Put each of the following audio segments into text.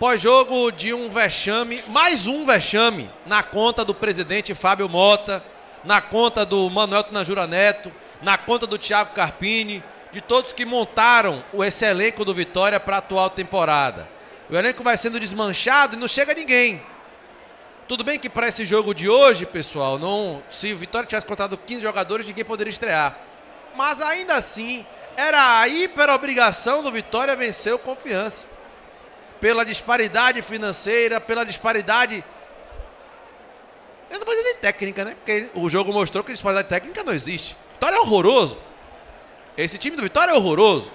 Pós-jogo de um vexame, mais um vexame, na conta do presidente Fábio Mota, na conta do Manuel Tanajura Neto, na conta do Thiago Carpini, de todos que montaram esse elenco do Vitória para a atual temporada. O elenco vai sendo desmanchado e não chega ninguém. Tudo bem que para esse jogo de hoje, pessoal, se o Vitória tivesse contado 15 jogadores, ninguém poderia estrear. Mas ainda assim, era a hiperobrigação do Vitória vencer o Confiança. Pela disparidade financeira, pela disparidade... Eu não vou dizer nem técnica, né? Porque o jogo mostrou que disparidade técnica não existe. Vitória é horroroso. Esse time do Vitória é horroroso.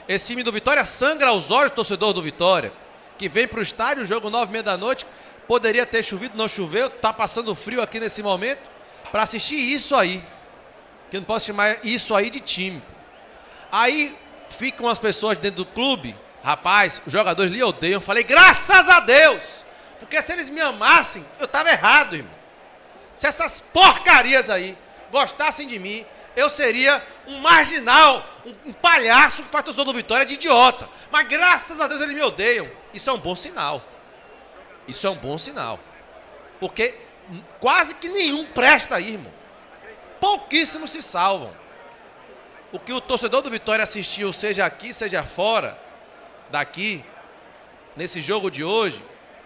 Esse time do Vitória sangra aos olhos do torcedor do Vitória, que vem para o estádio, jogo 9h30 da noite, poderia ter chovido, não choveu, tá passando frio aqui nesse momento, para assistir isso aí. Que eu não posso chamar isso aí de time. Aí ficam as pessoas dentro do clube, rapaz, os jogadores lhe odeiam. Falei, graças a Deus! Porque se eles me amassem, eu tava errado, irmão. Se essas porcarias aí gostassem de mim, eu seria um marginal, um palhaço que faz torcedor do Vitória de idiota. Mas graças a Deus eles me odeiam. Isso é um bom sinal. Isso é um bom sinal. Porque quase que nenhum presta aí, irmão. Pouquíssimos se salvam. O que o torcedor do Vitória assistiu, seja aqui, seja fora daqui, nesse jogo de hoje,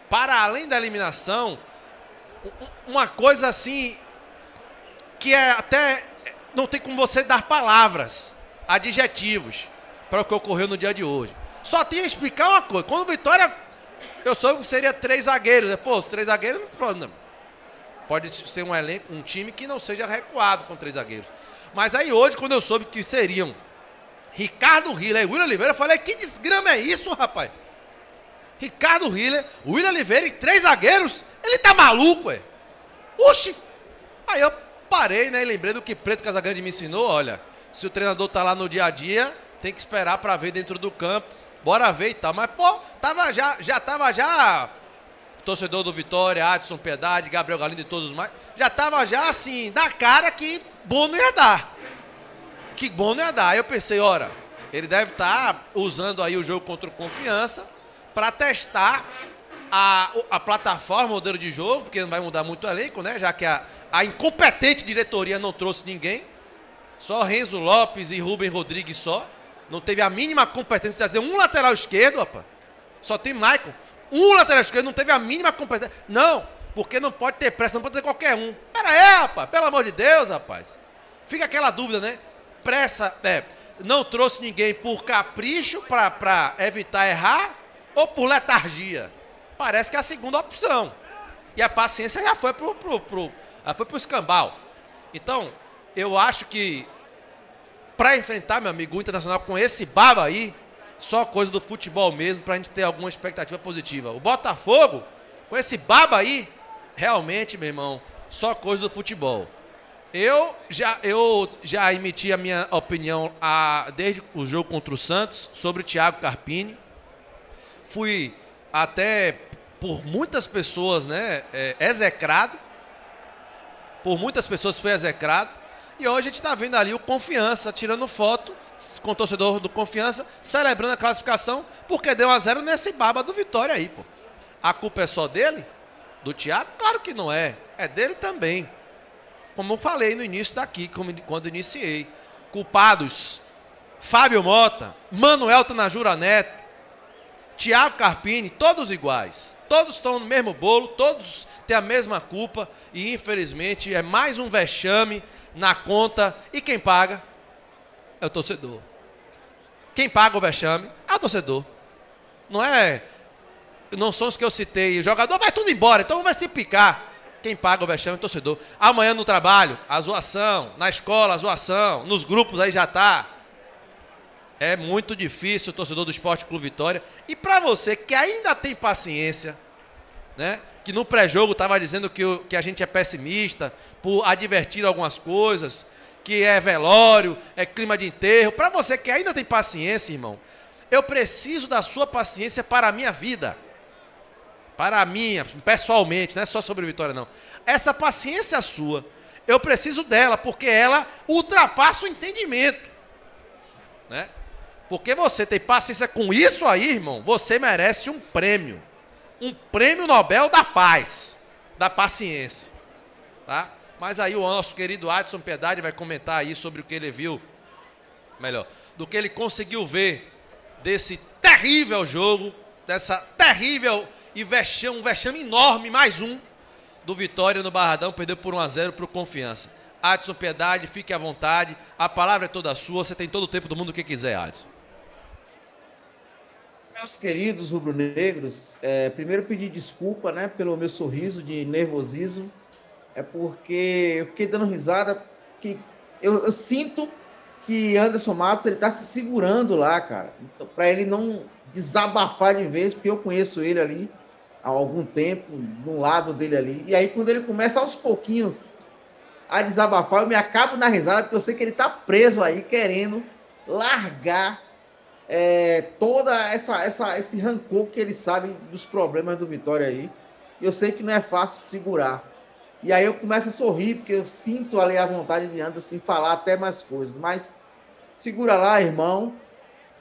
para além da eliminação, uma coisa assim, que é até, não tem como você dar palavras, adjetivos, para o que ocorreu no dia de hoje. Só tinha que explicar uma coisa, quando o Vitória, eu soube que seria 3 zagueiros, pô, os 3 zagueiros, não, pode ser um elenco, um time que não seja recuado com 3 zagueiros. Mas aí hoje, quando eu soube que seriam Ricardo Hiller e William Oliveira, eu falei, que desgrama é isso, rapaz? Ricardo Hiller, William Oliveira e 3 zagueiros? Ele tá maluco, é? Oxi! Aí eu parei, né, e lembrei do que Preto Casagrande me ensinou, olha, se o treinador tá lá no dia a dia, tem que esperar para ver dentro do campo, bora ver e tal. Mas, pô, já tava torcedor do Vitória, Adson Piedade, Gabriel Galindo e todos mais, já tava já assim, na cara que bom não ia dar. Que bom não ia dar. Aí eu pensei, ora, ele deve estar usando aí o jogo contra o Confiança para testar a plataforma, o modelo de jogo, porque não vai mudar muito o elenco, né? Já que a incompetente diretoria não trouxe ninguém, só Renzo Lopes e Rubem Rodrigues só. Não teve a mínima competência de trazer um lateral esquerdo, rapaz. Só tem Maicon. Um lateral esquerdo não teve a mínima competência. Não, porque não pode ter pressa, não pode ter qualquer um. Pera aí, rapaz, pelo amor de Deus, rapaz. Fica aquela dúvida, né? Pressa, não trouxe ninguém por capricho para evitar errar ou por letargia? Parece que é a segunda opção. E a paciência já foi pro escambau. Então, eu acho que para enfrentar, meu amigo, o Internacional com esse baba aí, só coisa do futebol mesmo, pra gente ter alguma expectativa positiva. O Botafogo, com esse baba aí, realmente, meu irmão, só coisa do futebol. Eu já emiti a minha opinião desde o jogo contra o Santos sobre o Thiago Carpini. Fui até, por muitas pessoas, né, execrado. Por muitas pessoas foi execrado. E hoje a gente está vendo ali o Confiança tirando foto com o torcedor do Confiança, celebrando a classificação, porque deu 1-0 nesse baba do Vitória aí, pô. A culpa é só dele? Do Thiago? Claro que não é. É dele também. Como eu falei no início daqui, quando iniciei. Culpados: Fábio Mota, Manuel Tanajura Neto, Thiago Carpini, todos iguais. Todos estão no mesmo bolo, todos têm a mesma culpa. E infelizmente é mais um vexame na conta. E quem paga? É o torcedor. Quem paga o vexame é o torcedor. Não são os que eu citei. O jogador vai tudo embora, então vai se picar. Quem paga o vexame é o torcedor. Amanhã no trabalho, a zoação. Na escola, a zoação. Nos grupos aí já tá. É muito difícil o torcedor do Esporte Clube Vitória. E para você que ainda tem paciência, né? Que no pré-jogo estava dizendo que a gente é pessimista por advertir algumas coisas, que é velório, é clima de enterro. Para você que ainda tem paciência, irmão, eu preciso da sua paciência para a minha vida. Para a minha, pessoalmente, não é só sobre Vitória, não. Essa paciência sua, eu preciso dela, porque ela ultrapassa o entendimento, né? Porque você tem paciência com isso aí, irmão, você merece um prêmio. Um prêmio Nobel da paz, da paciência. Tá? Mas aí o nosso querido Adson Piedade vai comentar aí sobre o que ele viu, melhor, do que ele conseguiu ver desse terrível jogo, dessa terrível e um vexame enorme, mais um, do Vitória no Barradão, perdeu por 1-0 para o Confiança. Adson Piedade, fique à vontade, a palavra é toda sua, você tem todo o tempo do mundo que quiser, Adson. Meus queridos rubro-negros, primeiro pedir desculpa, né, pelo meu sorriso de nervosismo, é porque eu fiquei dando risada, que eu sinto que Anderson Matos ele tá se segurando lá, cara, então, para ele não desabafar de vez, porque eu conheço ele ali há algum tempo, no lado dele ali, e aí quando ele começa aos pouquinhos a desabafar, eu me acabo na risada, porque eu sei que ele tá preso aí, querendo largar toda esse rancor que ele sabe dos problemas do Vitória aí. Eu sei que não é fácil segurar. E aí eu começo a sorrir, porque eu sinto ali a vontade de Anderson falar até mais coisas. Mas segura lá, irmão,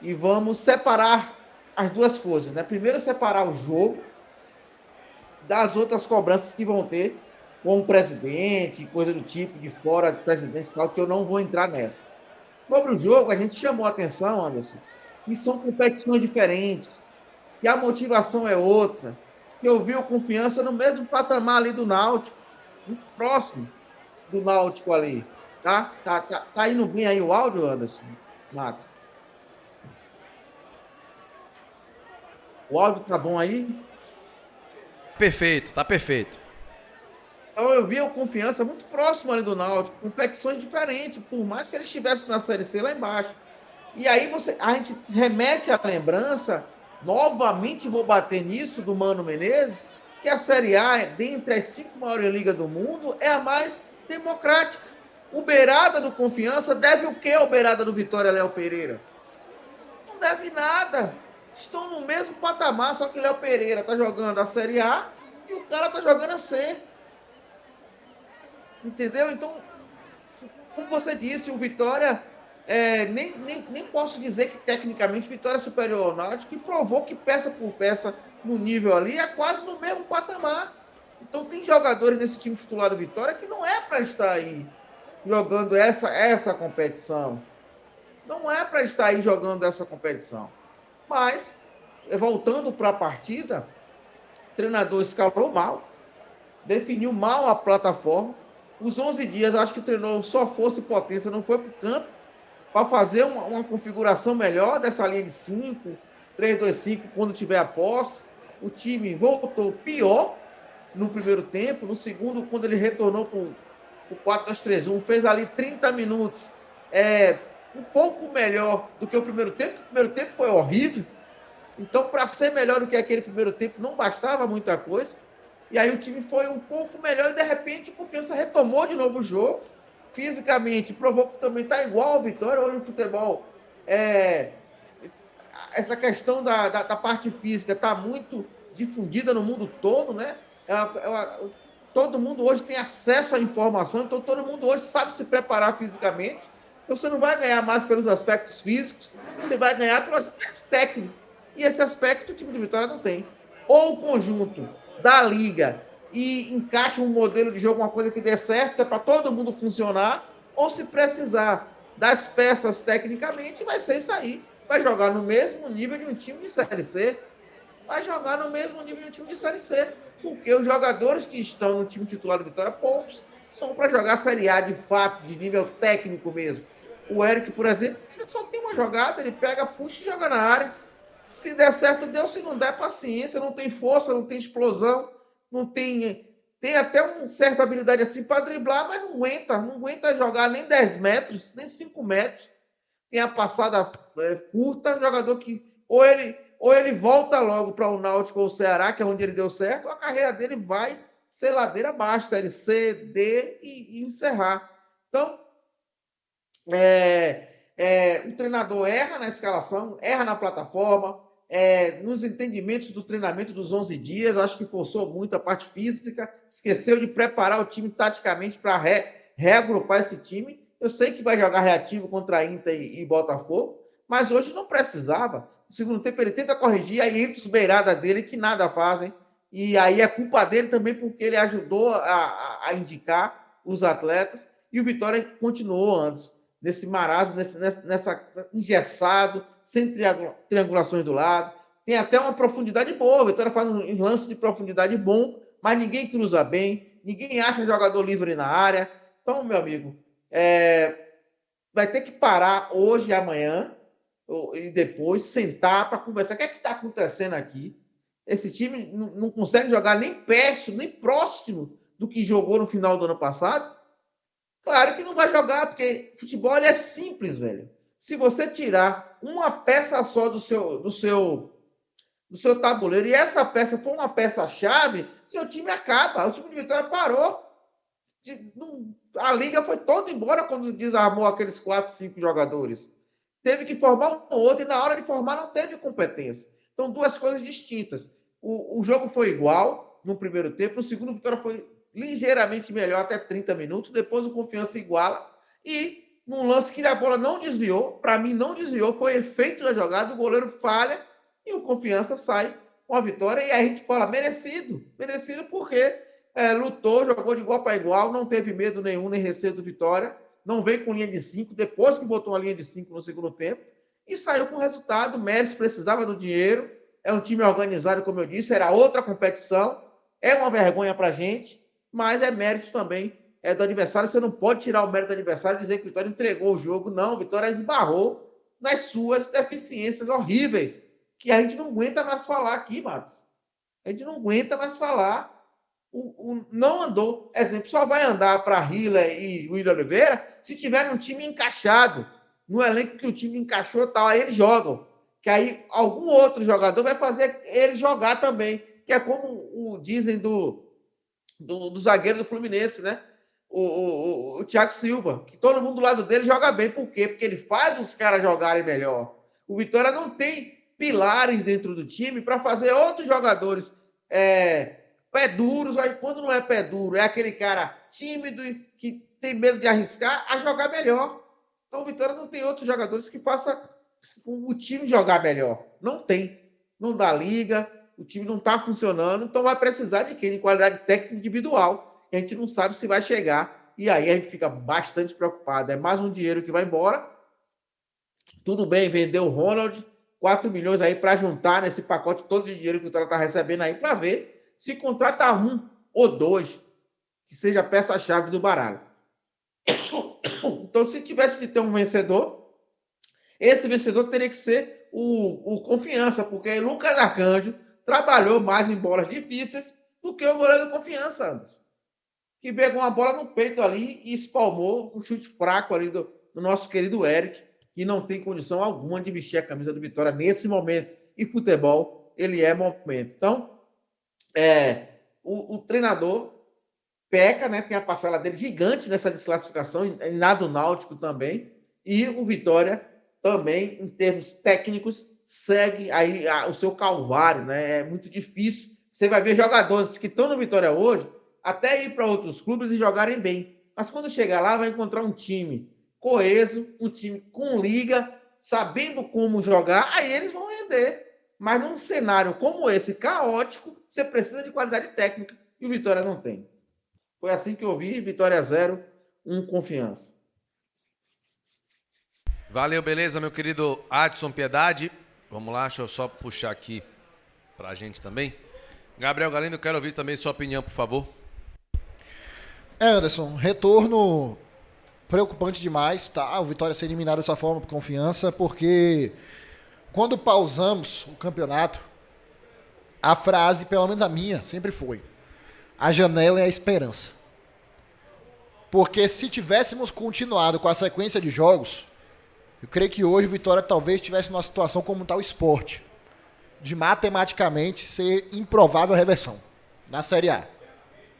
e vamos separar as duas coisas, né? Primeiro separar o jogo das outras cobranças que vão ter com o presidente, coisa do tipo, de fora do presidente e tal, que eu não vou entrar nessa. Sobre o jogo, a gente chamou a atenção, Anderson, que são competições diferentes, que a motivação é outra, que eu vi o Confiança no mesmo patamar ali do Náutico, muito próximo do Náutico ali. Tá indo bem aí o áudio, Anderson? Max? O áudio tá bom aí? Perfeito, tá perfeito. Então eu vi o Confiança muito próximo ali do Náutico, competições diferentes, por mais que ele estivesse na Série C lá embaixo. E aí a gente remete à lembrança, novamente vou bater nisso, do Mano Menezes, que a Série A, dentre as 5 maiores ligas do mundo, é a mais democrática. O Beirada do Confiança deve o quê ao Beirada do Vitória, Léo Pereira? Não deve nada. Estão no mesmo patamar, só que Léo Pereira está jogando a Série A e o cara está jogando a C. Entendeu? Então, como você disse, o Vitória, nem posso dizer que tecnicamente Vitória é superior ao Náutico, e provou que peça por peça no nível ali é quase no mesmo patamar. Então tem jogadores nesse time titular do Vitória que não é para estar aí jogando essa competição. Não é para estar aí jogando essa competição. Mas, voltando para a partida, o treinador escalou mal, definiu mal a plataforma. Os 11 dias, acho que treinou só força e potência, não foi para o campo para fazer uma configuração melhor dessa linha de 5, 3-2-5, quando tiver a posse. O time voltou pior no primeiro tempo. No segundo, quando ele retornou para o 4-2-3-1, fez ali 30 minutos, um pouco melhor do que o primeiro tempo. O primeiro tempo foi horrível. Então, para ser melhor do que aquele primeiro tempo, não bastava muita coisa. E aí o time foi um pouco melhor e, de repente, o Confiança retomou de novo o jogo. Fisicamente, provou que também está igual ao Vitória. Hoje no futebol, essa questão da parte física está muito difundida no mundo todo, né? Todo mundo hoje tem acesso à informação, então todo mundo hoje sabe se preparar fisicamente. Então você não vai ganhar mais pelos aspectos físicos, você vai ganhar pelo aspecto técnico. E esse aspecto o time de Vitória não tem. Ou o conjunto da liga e encaixa um modelo de jogo, uma coisa que dê certo, que é para todo mundo funcionar, ou se precisar das peças tecnicamente, vai ser isso aí. Vai jogar no mesmo nível de um time de Série C. Vai jogar no mesmo nível de um time de Série C. Porque os jogadores que estão no time titular do Vitória, poucos, são para jogar Série A de fato, de nível técnico mesmo. O Eric, por exemplo, ele só tem uma jogada, ele pega, puxa e joga na área. Se der certo, deu. Se não der, paciência. Não tem força, não tem explosão, não tem. Tem até uma certa habilidade assim para driblar, mas não aguenta jogar nem 10 metros, nem 5 metros. Tem a passada curta, jogador que ou ele volta logo para o Náutico ou o Ceará, que é onde ele deu certo, ou a carreira dele vai ser ladeira abaixo, Série C, D e encerrar. Então, o treinador erra na escalação, erra na plataforma, nos entendimentos do treinamento dos 11 dias, acho que forçou muito a parte física, esqueceu de preparar o time taticamente para reagrupar esse time. Eu sei que vai jogar reativo contra Inter e Botafogo, Mas hoje não precisava. No segundo tempo ele tenta corrigir, aí entra os beiradas dele que nada fazem. E aí é culpa dele também porque ele ajudou a indicar os atletas. E o Vitória continuou antes, nesse marasmo, nessa engessado, sem triangulações do lado. Tem até uma profundidade boa. O Vitória faz um lance de profundidade bom, mas ninguém cruza bem, ninguém acha jogador livre na área. Então, meu amigo, vai ter que parar hoje e amanhã e depois sentar para conversar. O que é que está acontecendo aqui? Esse time não consegue jogar nem perto, nem próximo do que jogou no final do ano passado. Claro que não vai jogar, porque futebol é simples, velho. Se você tirar uma peça só do seu tabuleiro e essa peça for uma peça-chave, seu time acaba. O time de Vitória parou. A liga foi toda embora quando desarmou aqueles 4, 5 jogadores. Teve que formar um outro e na hora de formar não teve competência. Então, duas coisas distintas. O jogo foi igual no primeiro tempo, no segundo, o Vitória foi ligeiramente melhor até 30 minutos, depois o Confiança iguala e num lance que a bola não desviou, para mim não desviou, foi efeito da jogada, o goleiro falha e o Confiança sai com a vitória e a gente fala merecido porque lutou, jogou de igual para igual, não teve medo nenhum, nem receio do Vitória, não veio com linha de 5, depois que botou uma linha de 5 no segundo tempo, e saiu com resultado. O Mércio precisava do dinheiro, é um time organizado, como eu disse, era outra competição, é uma vergonha para a gente, mas é mérito também do adversário. Você não pode tirar o mérito do adversário e dizer que o Vitória entregou o jogo. Não, o Vitória esbarrou nas suas deficiências horríveis, que a gente não aguenta mais falar aqui, Matos. A gente não aguenta mais falar. Não andou. Exemplo, só vai andar para Hiller e William Oliveira se tiver um time encaixado, no elenco que o time encaixou, tal, aí eles jogam. Que aí algum outro jogador vai fazer ele jogar também. Que é como dizem do zagueiro do Fluminense, né? O Thiago Silva, que todo mundo do lado dele joga bem. Por quê? Porque ele faz os caras jogarem melhor. O Vitória não tem pilares dentro do time para fazer outros jogadores pé duros. Aí quando não é pé duro, é aquele cara tímido que tem medo de arriscar a jogar melhor. Então o Vitória não tem outros jogadores que façam o time jogar melhor. Não tem. Não dá liga, o time não está funcionando, então vai precisar de quem? De qualidade técnica individual. A gente não sabe se vai chegar, e aí a gente fica bastante preocupado. É mais um dinheiro que vai embora. Tudo bem, vendeu o Ronald, 4 milhões aí para juntar nesse pacote todo de dinheiro que o Vitória está recebendo aí, para ver se contrata um ou dois, que seja a peça-chave do baralho. Então, se tivesse de ter um vencedor, esse vencedor teria que ser o Confiança, porque Lucas Arcanjo trabalhou mais em bolas difíceis do que o goleiro do Confiança, Anderson. Que pegou uma bola no peito ali e espalmou um chute fraco ali do nosso querido Eric, que não tem condição alguma de vestir a camisa do Vitória nesse momento. E futebol, ele é momento. Então, o treinador peca, né? Tem a parcela dele gigante nessa desclassificação, em nado náutico também. E o Vitória também, em termos técnicos, segue aí o seu calvário, né? É muito difícil. Você vai ver jogadores que estão no Vitória hoje até ir para outros clubes e jogarem bem. Mas quando chegar lá, vai encontrar um time coeso, um time com liga, sabendo como jogar, aí eles vão render. Mas num cenário como esse, caótico, você precisa de qualidade técnica e o Vitória não tem. Foi assim que eu vi, Vitória 0, 1 Confiança. Valeu, beleza, meu querido Adson Piedade. Vamos lá, deixa eu só puxar aqui pra gente também. Gabriel Galindo, eu quero ouvir também sua opinião, por favor. Anderson, retorno preocupante demais, tá? O Vitória ser eliminado dessa forma por Confiança, porque quando pausamos o campeonato, a frase, pelo menos a minha, sempre foi: a janela é a esperança. Porque se tivéssemos continuado com a sequência de jogos, eu creio que hoje o Vitória talvez estivesse numa situação como está o Sport, de matematicamente ser improvável a reversão na Série A,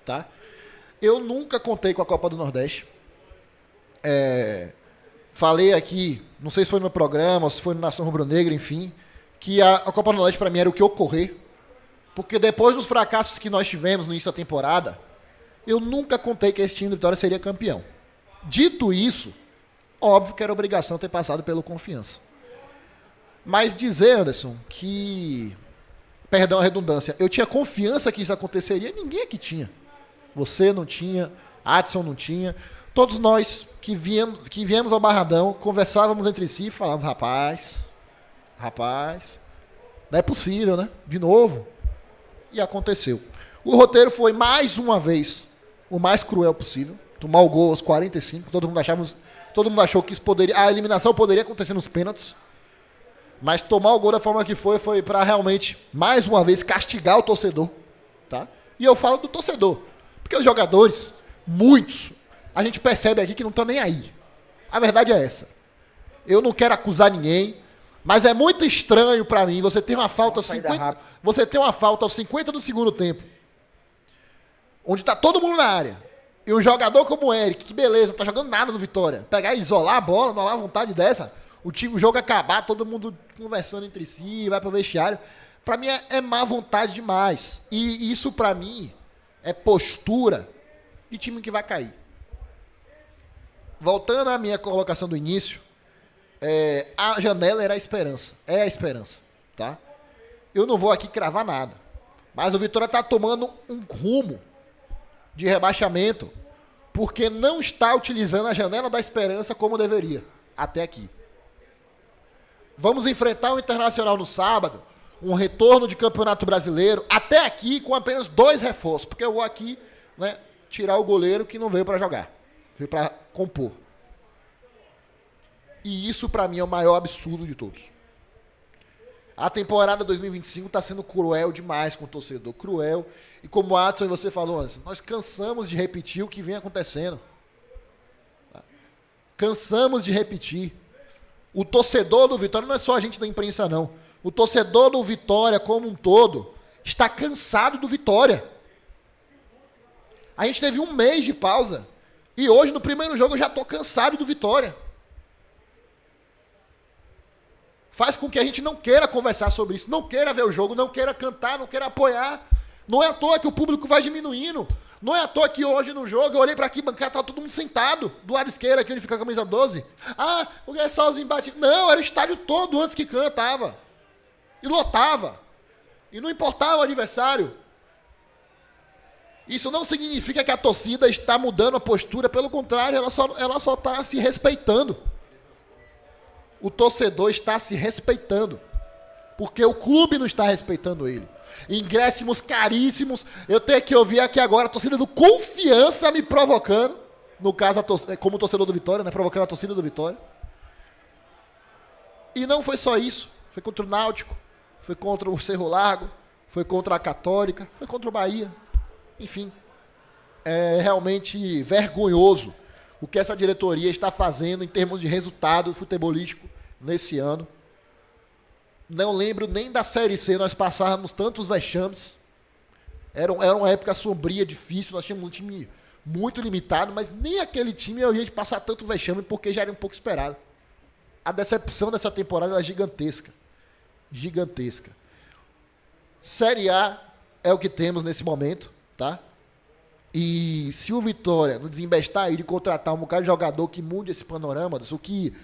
tá? Eu nunca contei com a Copa do Nordeste. Falei aqui, não sei se foi no meu programa, ou se foi no Nação Rubro-Negra, enfim, que a Copa do Nordeste para mim era o que ocorrer, porque depois dos fracassos que nós tivemos no início da temporada, eu nunca contei que esse time do Vitória seria campeão. Dito isso, óbvio que era obrigação ter passado pelo Confiança. Mas dizer, Anderson, que, perdão a redundância, eu tinha confiança que isso aconteceria, ninguém aqui tinha. Você não tinha, Adson não tinha. Todos nós que viemos ao Barradão, conversávamos entre si e falávamos, rapaz, não é possível, né? De novo. E aconteceu. O roteiro foi, mais uma vez, o mais cruel possível. Tomar o gol aos 45, todo mundo achou que isso a eliminação poderia acontecer nos pênaltis. Mas tomar o gol da forma que foi para realmente, mais uma vez, castigar o torcedor. Tá? E eu falo do torcedor. Porque os jogadores, muitos, a gente percebe aqui que não estão nem aí. A verdade é essa. Eu não quero acusar ninguém, mas é muito estranho para mim você ter uma falta aos 50, você ter uma falta aos 50 do segundo tempo, onde está todo mundo na área. E um jogador como o Eric, que beleza, não tá jogando nada no Vitória, pegar e isolar a bola, não há vontade dessa, o jogo acabar, todo mundo conversando entre si, vai pro vestiário. Para mim é má vontade demais. E isso para mim é postura de time que vai cair. Voltando à minha colocação do início, a janela era a esperança. É a esperança, tá? Eu não vou aqui cravar nada. Mas o Vitória está tomando um rumo de rebaixamento porque não está utilizando a janela da esperança como deveria, até aqui. Vamos enfrentar o Internacional no sábado, um retorno de Campeonato Brasileiro, até aqui com apenas 2 reforços, porque eu vou aqui, né, tirar o goleiro que não veio para jogar, veio para compor. E isso para mim é o maior absurdo de todos. A temporada 2025 está sendo cruel demais com o torcedor, cruel. E como o Adson e você falou antes, nós cansamos de repetir o que vem acontecendo. Cansamos de repetir. O torcedor do Vitória não é só a gente da imprensa, não. O torcedor do Vitória como um todo está cansado do Vitória. A gente teve 1 mês de pausa. E hoje, no primeiro jogo, eu já estou cansado do Vitória. Faz com que a gente não queira conversar sobre isso, não queira ver o jogo, não queira cantar, não queira apoiar. Não é à toa que o público vai diminuindo. Não é à toa que hoje no jogo eu olhei para aqui, bancada, estava todo mundo sentado, do lado esquerdo, aqui onde fica a camisa 12. Ah, é só os embates. Não, era o estádio todo antes que cantava. E lotava. E não importava o adversário. Isso não significa que a torcida está mudando a postura, pelo contrário, ela só está se respeitando. O torcedor está se respeitando, porque o clube não está respeitando ele. Ingressos caríssimos, eu tenho que ouvir aqui agora a torcida do Confiança me provocando, no caso, como torcedor do Vitória, né, provocando a torcida do Vitória. E não foi só isso, foi contra o Náutico, foi contra o Cerro Largo, foi contra a Católica, foi contra o Bahia. Enfim, é realmente vergonhoso o que essa diretoria está fazendo em termos de resultado futebolístico nesse ano. Não lembro nem da Série C, nós passávamos tantos vexames. Era uma época sombria, difícil, nós tínhamos um time muito limitado, mas nem aquele time eu ia passar tanto vexame, porque já era um pouco esperado. A decepção dessa temporada é gigantesca. Gigantesca. Série A é o que temos nesse momento, tá? E se o Vitória não desembestar aí de contratar um bocado de jogador que mude esse panorama, o que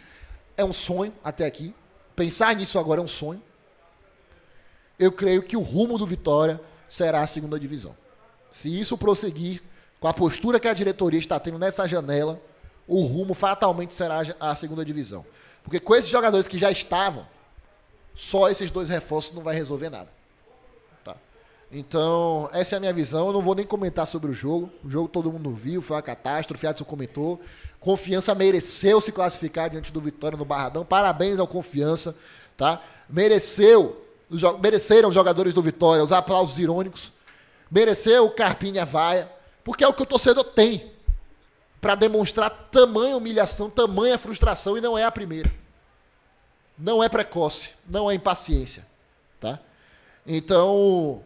é um sonho até aqui, pensar nisso agora é um sonho, eu creio que o rumo do Vitória será a segunda divisão. Se isso prosseguir com a postura que a diretoria está tendo nessa janela, o rumo fatalmente será a segunda divisão. Porque com esses jogadores que já estavam, só esses 2 reforços não vai resolver nada. Então, essa é a minha visão. Eu não vou nem comentar sobre o jogo. O jogo todo mundo viu, foi uma catástrofe. Adson comentou. Confiança mereceu se classificar diante do Vitória no Barradão. Parabéns ao Confiança, tá? Mereceram os jogadores do Vitória os aplausos irônicos. Mereceu o Carpini e a vaia. Porque é o que o torcedor tem para demonstrar tamanha humilhação, tamanha frustração, e não é a primeira. Não é precoce, não é impaciência, tá? Então,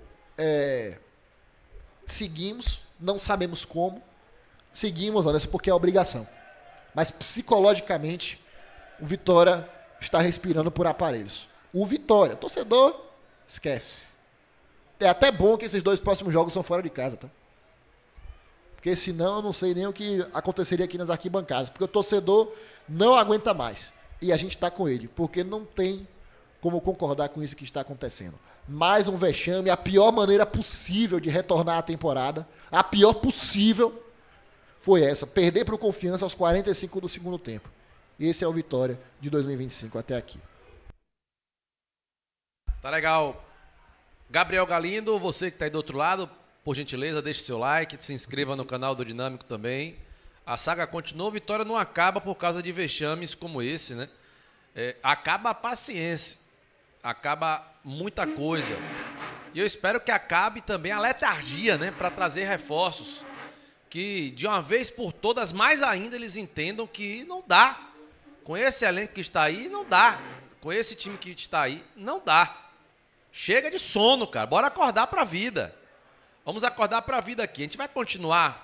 seguimos, não sabemos como, seguimos, Anderson, porque é obrigação. Mas psicologicamente, o Vitória está respirando por aparelhos. O Vitória, torcedor, esquece. É até bom que esses 2 próximos jogos são fora de casa, tá? Porque senão eu não sei nem o que aconteceria aqui nas arquibancadas. Porque o torcedor não aguenta mais. E a gente está com ele, porque não tem como concordar com isso que está acontecendo. Mais um vexame, a pior maneira possível de retornar à temporada, a pior possível foi essa, perder para o Confiança aos 45 do segundo tempo. Esse é o Vitória de 2025 até aqui. Tá legal. Gabriel Galindo, você que está aí do outro lado, por gentileza, deixe seu like, se inscreva no canal do Dinâmico também. A saga continuou, Vitória não acaba por causa de vexames como esse, né? Acaba a paciência, acaba muita coisa. E eu espero que acabe também a letargia, né? Para trazer reforços. Que de uma vez por todas, mais ainda, eles entendam que não dá. Com esse elenco que está aí, não dá. Com esse time que está aí, não dá. Chega de sono, cara. Bora acordar para a vida. Vamos acordar para a vida aqui. A gente vai continuar